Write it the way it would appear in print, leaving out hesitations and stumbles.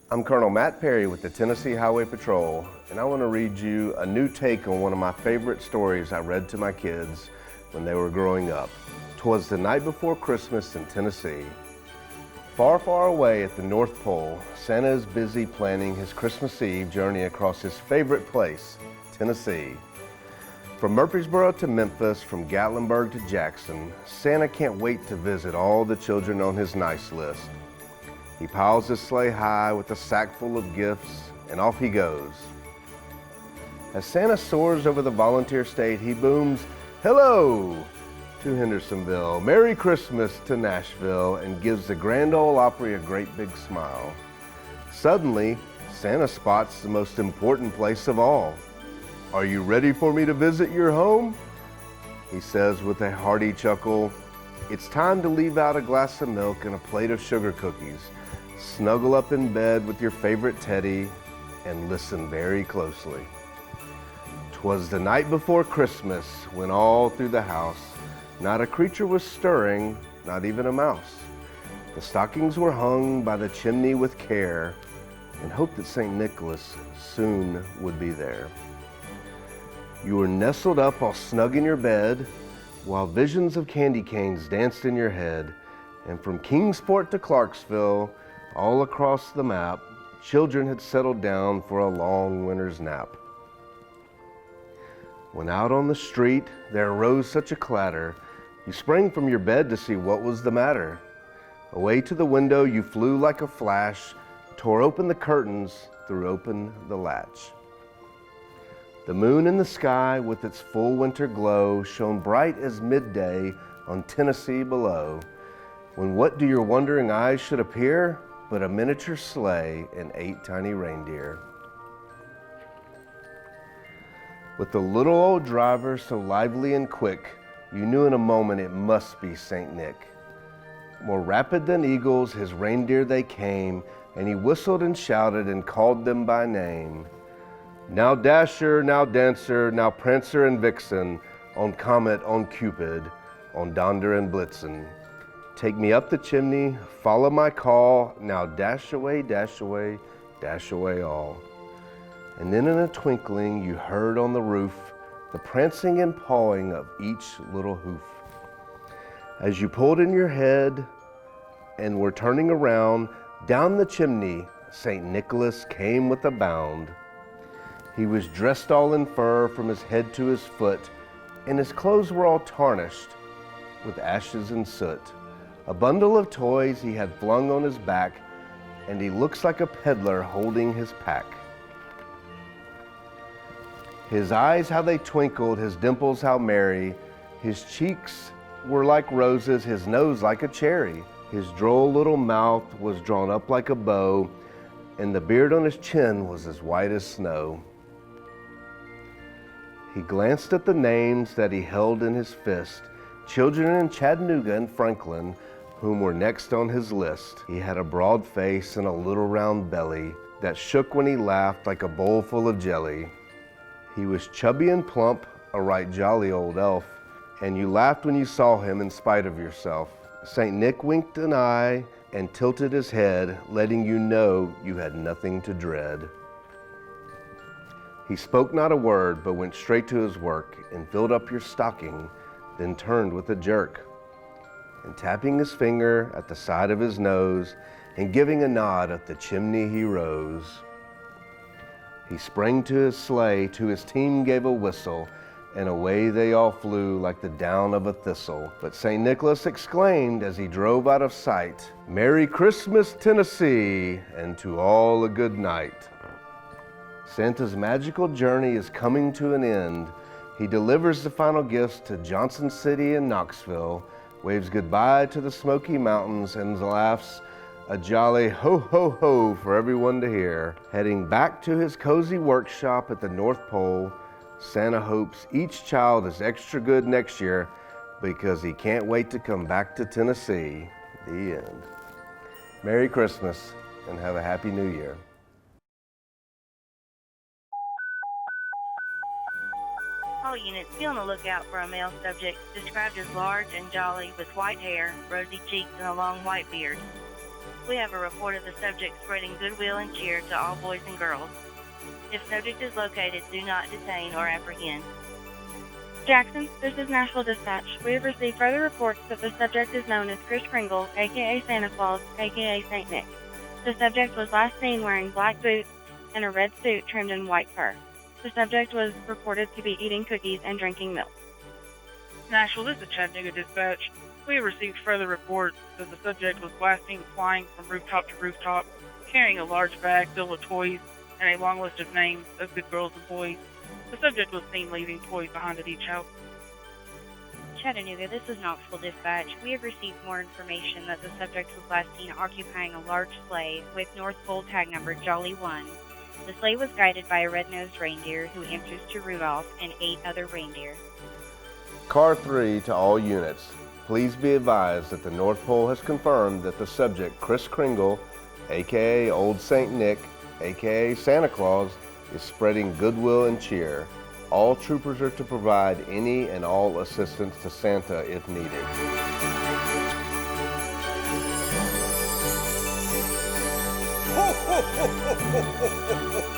I'm Colonel Matt Perry with the Tennessee Highway Patrol, and I want to read you a new take on one of my favorite stories I read to my kids when they were growing up. 'Twas the night before Christmas in Tennessee. Far, far away at the North Pole, Santa is busy planning his Christmas Eve journey across his favorite place, Tennessee. From Murfreesboro to Memphis, from Gatlinburg to Jackson, Santa can't wait to visit all the children on his nice list. He piles his sleigh high with a sack full of gifts, and off he goes. As Santa soars over the volunteer state, he booms, "Hello!" to Hendersonville, "Merry Christmas" to Nashville, and gives the Grand Ole Opry a great big smile. Suddenly, Santa spots the most important place of all. "Are you ready for me to visit your home?" he says with a hearty chuckle. It's time to leave out a glass of milk and a plate of sugar cookies. Snuggle up in bed with your favorite teddy and listen very closely. 'Twas the night before Christmas when all through the house not a creature was stirring, not even a mouse. The stockings were hung by the chimney with care in hope that St. Nicholas soon would be there. You were nestled up all snug in your bed while visions of candy canes danced in your head, and from Kingsport to Clarksville, all across the map, children had settled down for a long winter's nap. When out on the street there arose such a clatter, you sprang from your bed to see what was the matter. Away to the window you flew like a flash, tore open the curtains, threw open the latch. The moon in the sky with its full winter glow shone bright as midday on Tennessee below, when what do your wondering eyes should appear but a miniature sleigh and 8 tiny reindeer. With the little old driver so lively and quick, you knew in a moment it must be St. Nick. More rapid than eagles his reindeer they came, and he whistled and shouted and called them by name. Now Dasher, now Dancer, now Prancer and Vixen, on Comet, on Cupid, on Donder and Blitzen. Take me up the chimney, follow my call, now dash away, dash away, dash away all. And then in a twinkling you heard on the roof the prancing and pawing of each little hoof. As you pulled in your head and were turning around, down the chimney St. Nicholas came with a bound. He was dressed all in fur from his head to his foot, and his clothes were all tarnished with ashes and soot. A bundle of toys he had flung on his back, and he looks like a peddler holding his pack. His eyes how they twinkled, his dimples how merry, his cheeks were like roses, his nose like a cherry. His droll little mouth was drawn up like a bow, and the beard on his chin was as white as snow. He glanced at the names that he held in his fist, children in Chattanooga and Franklin, whom were next on his list. He had a broad face and a little round belly that shook when he laughed like a bowl full of jelly. He was chubby and plump, a right jolly old elf, and you laughed when you saw him in spite of yourself. St. Nick winked an eye and tilted his head, letting you know you had nothing to dread. He spoke not a word, but went straight to his work and filled up your stocking, then turned with a jerk. And tapping his finger at the side of his nose and giving a nod up the chimney he rose. He sprang to his sleigh, to his team gave a whistle, and away they all flew like the down of a thistle. But St. Nicholas exclaimed as he drove out of sight, "Merry Christmas, Tennessee, and to all a good night." Santa's magical journey is coming to an end. He delivers the final gifts to Johnson City and Knoxville, waves goodbye to the Smoky Mountains, and laughs a jolly ho ho ho for everyone to hear. Heading back to his cozy workshop at the North Pole, Santa hopes each child is extra good next year because he can't wait to come back to Tennessee. The end. Merry Christmas and have a Happy New Year. All units, be on the lookout for a male subject described as large and jolly with white hair, rosy cheeks, and a long white beard. We have a report of the subject spreading goodwill and cheer to all boys and girls. If subject is located, do not detain or apprehend. Jackson, this is Nashville Dispatch. We have received further reports that the subject is known as Kris Kringle, aka Santa Claus, aka Saint Nick. The subject was last seen wearing black boots and a red suit trimmed in white fur. The subject was reported to be eating cookies and drinking milk. Nashville, this is Chattanooga Dispatch. We have received further reports that the subject was last seen flying from rooftop to rooftop, carrying a large bag filled with toys and a long list of names of good girls and boys. The subject was seen leaving toys behind at each house. Chattanooga, this is Knoxville Dispatch. We have received more information that the subject was last seen occupying a large sleigh with North Pole tag number Jolly 1. The sleigh was guided by a red-nosed reindeer who answers to Rudolph and 8 other reindeer. Car 3 to all units. Please be advised that the North Pole has confirmed that the subject, Kris Kringle, aka Old Saint Nick, aka Santa Claus, is spreading goodwill and cheer. All troopers are to provide any and all assistance to Santa if needed. Ho, ho, ho, ho, ho, ho, ho, ho.